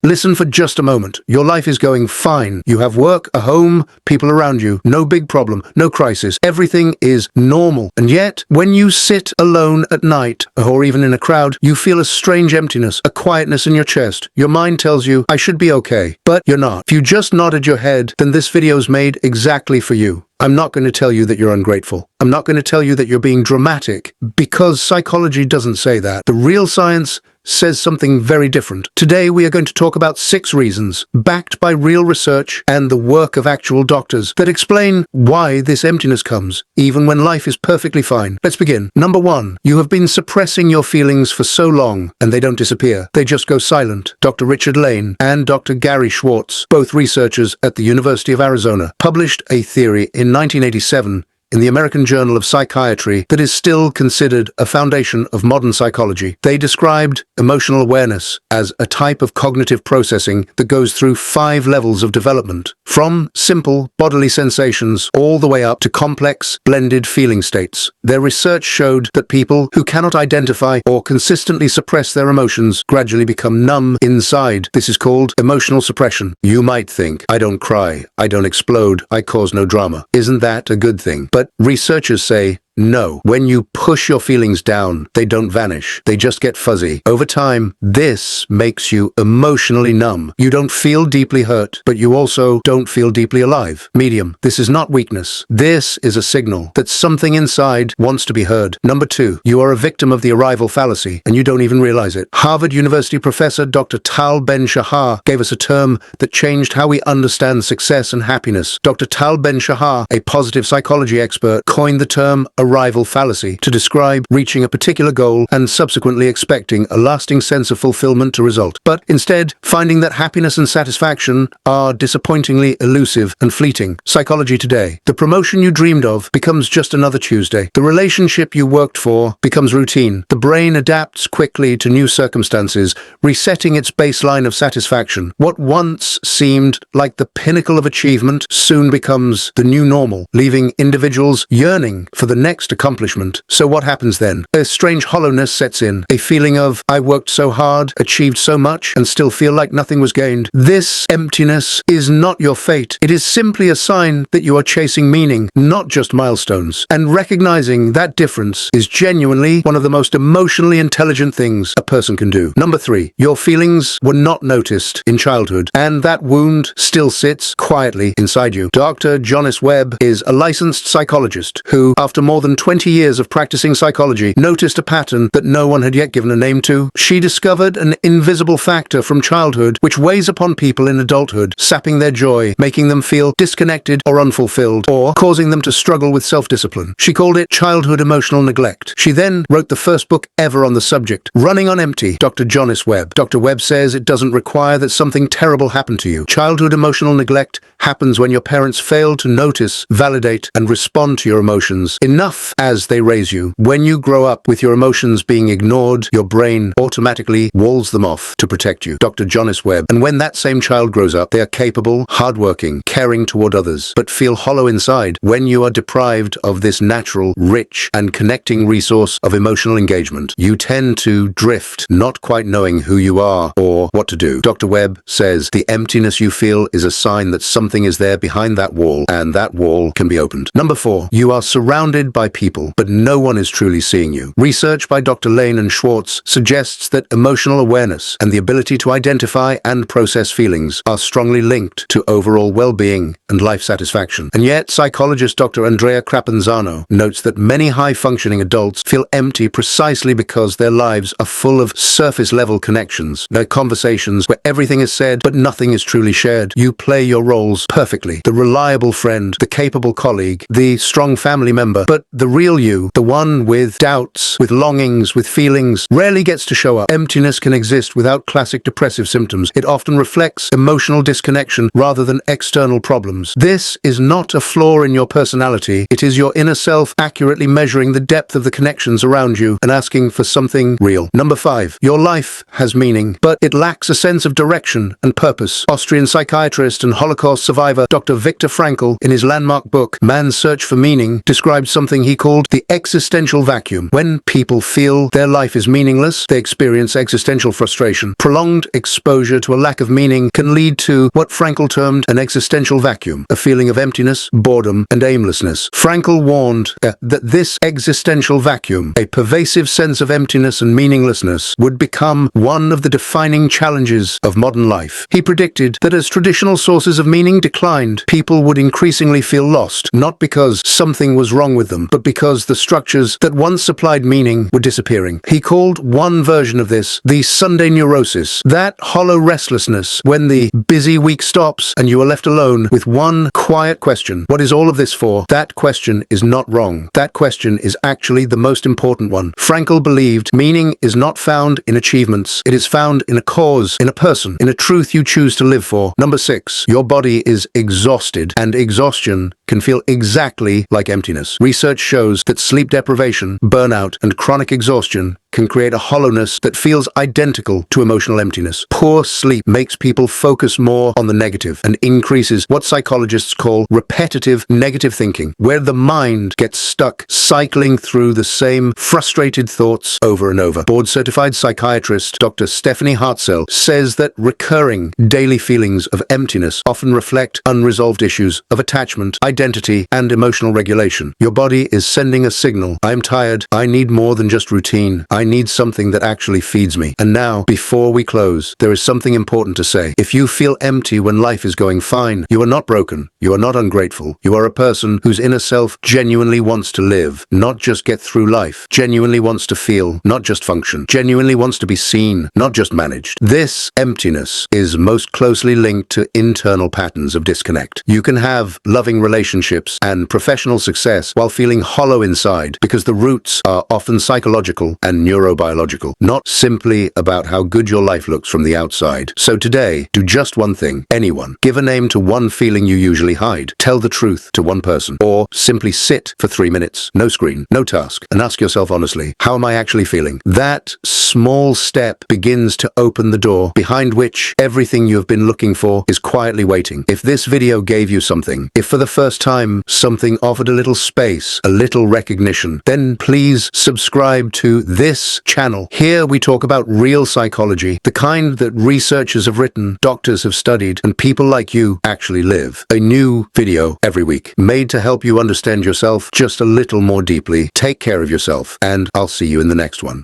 Listen for just a moment. Your life is going fine. You have work, a home, people around you. No big problem, no crisis. Everything is normal. And yet, when you sit alone at night, or even in a crowd, you feel a strange emptiness, a quietness in your chest. Your mind tells you, I should be okay. But you're not. If you just nodded your head, then this video's made exactly for you. I'm not going to tell you that you're ungrateful. I'm not going to tell you that you're being dramatic, because psychology doesn't say that. The real science says something very different. Today we are going to talk about 6 reasons, backed by real research and the work of actual doctors, that explain why this emptiness comes, even when life is perfectly fine. Let's begin. Number 1. You have been suppressing your feelings for so long, and they don't disappear. They just go silent. Dr. Richard Lane and Dr. Gary Schwartz, both researchers at the University of Arizona, published a theory in 1987 in the American Journal of Psychiatry that is still considered a foundation of modern psychology. They described emotional awareness as a type of cognitive processing that goes through 5 levels of development, from simple bodily sensations all the way up to complex, blended feeling states. Their research showed that people who cannot identify or consistently suppress their emotions gradually become numb inside. This is called emotional suppression. You might think, I don't cry, I don't explode, I cause no drama. Isn't that a good thing? But researchers say, no. When you push your feelings down, they don't vanish. They just get fuzzy. Over time, this makes you emotionally numb. You don't feel deeply hurt, but you also don't feel deeply alive. Medium. This is not weakness. This is a signal that something inside wants to be heard. Number 2. You are a victim of the arrival fallacy, and you don't even realize it. Harvard University professor Dr. Tal Ben-Shahar gave us a term that changed how we understand success and happiness. Dr. Tal Ben-Shahar, a positive psychology expert, coined the term arrival fallacy to describe reaching a particular goal and subsequently expecting a lasting sense of fulfillment to result, but instead finding that happiness and satisfaction are disappointingly elusive and fleeting. Psychology today. The promotion you dreamed of becomes just another Tuesday. The relationship you worked for becomes routine. The brain adapts quickly to new circumstances, resetting its baseline of satisfaction. What once seemed like the pinnacle of achievement soon becomes the new normal, leaving individuals yearning for the next accomplishment. So what happens then? A strange hollowness sets in, a feeling of, I worked so hard, achieved so much, and still feel like nothing was gained. This emptiness is not your fate. It is simply a sign that you are chasing meaning, not just milestones. And recognizing that difference is genuinely one of the most emotionally intelligent things a person can do. Number 3. Your feelings were not noticed in childhood, and that wound still sits quietly inside you. Dr. Jonas Webb is a licensed psychologist who, after more than 20 years of practicing psychology, noticed a pattern that no one had yet given a name to. She discovered an invisible factor from childhood which weighs upon people in adulthood, sapping their joy, making them feel disconnected or unfulfilled, or causing them to struggle with self-discipline. She called it childhood emotional neglect. She then wrote the first book ever on the subject, Running on Empty, Dr. Jonas Webb. Dr. Webb says it doesn't require that something terrible happen to you. Childhood emotional neglect happens when your parents fail to notice, validate, and respond to your emotions enough as they raise you. When you grow up with your emotions being ignored, your brain automatically walls them off to protect you. Dr. Jonas Webb. And when that same child grows up, they are capable, hardworking, caring toward others, but feel hollow inside. When you are deprived of this natural, rich, and connecting resource of emotional engagement, you tend to drift, not quite knowing who you are or what to do. Dr. Webb says the emptiness you feel is a sign that something is there behind that wall, and that wall can be opened. Number 4. You are surrounded by people, but no one is truly seeing you. Research by Dr. Lane and Schwartz suggests that emotional awareness and the ability to identify and process feelings are strongly linked to overall well-being and life satisfaction. And yet, psychologist Dr. Andrea Crapanzano notes that many high-functioning adults feel empty precisely because their lives are full of surface-level connections. They're conversations where everything is said, but nothing is truly shared. You play your roles perfectly. The reliable friend, the capable colleague, the strong family member, but the real you, the one with doubts, with longings, with feelings, rarely gets to show up. Emptiness can exist without classic depressive symptoms. It often reflects emotional disconnection rather than external problems. This is not a flaw in your personality. It is your inner self accurately measuring the depth of the connections around you and asking for something real. Number 5. Your life has meaning, but it lacks a sense of direction and purpose. Austrian psychiatrist and Holocaust survivor Dr. Viktor Frankl, in his landmark book, Man's Search for Meaning, describes something something he called the existential vacuum. When people feel their life is meaningless, they experience existential frustration. Prolonged exposure to a lack of meaning can lead to what Frankl termed an existential vacuum, a feeling of emptiness, boredom, and aimlessness. Frankl warned that this existential vacuum, a pervasive sense of emptiness and meaninglessness, would become one of the defining challenges of modern life. He predicted that as traditional sources of meaning declined, people would increasingly feel lost, not because something was wrong with them, but because the structures that once supplied meaning were disappearing. He called one version of this the Sunday neurosis, that hollow restlessness when the busy week stops and you are left alone with one quiet question. What is all of this for? That question is not wrong. That question is actually the most important one. Frankl believed meaning is not found in achievements. It is found in a cause, in a person, in a truth you choose to live for. Number 6, your body is exhausted, and exhaustion can feel exactly like emptiness. Research shows that sleep deprivation, burnout, and chronic exhaustion can create a hollowness that feels identical to emotional emptiness. Poor sleep makes people focus more on the negative and increases what psychologists call repetitive negative thinking, where the mind gets stuck cycling through the same frustrated thoughts over and over. Board-certified psychiatrist Dr. Stephanie Hartzell says that recurring daily feelings of emptiness often reflect unresolved issues of attachment, identity, and emotional regulation. Your body is sending a signal. I'm tired. I need more than just routine. I need something that actually feeds me. And now, before we close, there is something important to say. If you feel empty when life is going fine, you are not broken. You are not ungrateful. You are a person whose inner self genuinely wants to live, not just get through life, genuinely wants to feel, not just function, genuinely wants to be seen, not just managed. This emptiness is most closely linked to internal patterns of disconnect. You can have loving relationships and professional success while feeling hollow inside because the roots are often psychological and neurobiological, not simply about how good your life looks from the outside. So today, do just one thing. Anyone. Give a name to one feeling you usually hide. Tell the truth to one person. Or simply sit for 3 minutes, no screen, no task, and ask yourself honestly, how am I actually feeling? That small step begins to open the door behind which everything you have been looking for is quietly waiting. If this video gave you something, if for the first time something offered a little space, a little recognition, then please subscribe to this channel. Here we talk about real psychology, the kind that researchers have written, doctors have studied, and people like you actually live. A new video every week, made to help you understand yourself just a little more deeply. Take care of yourself, and I'll see you in the next one.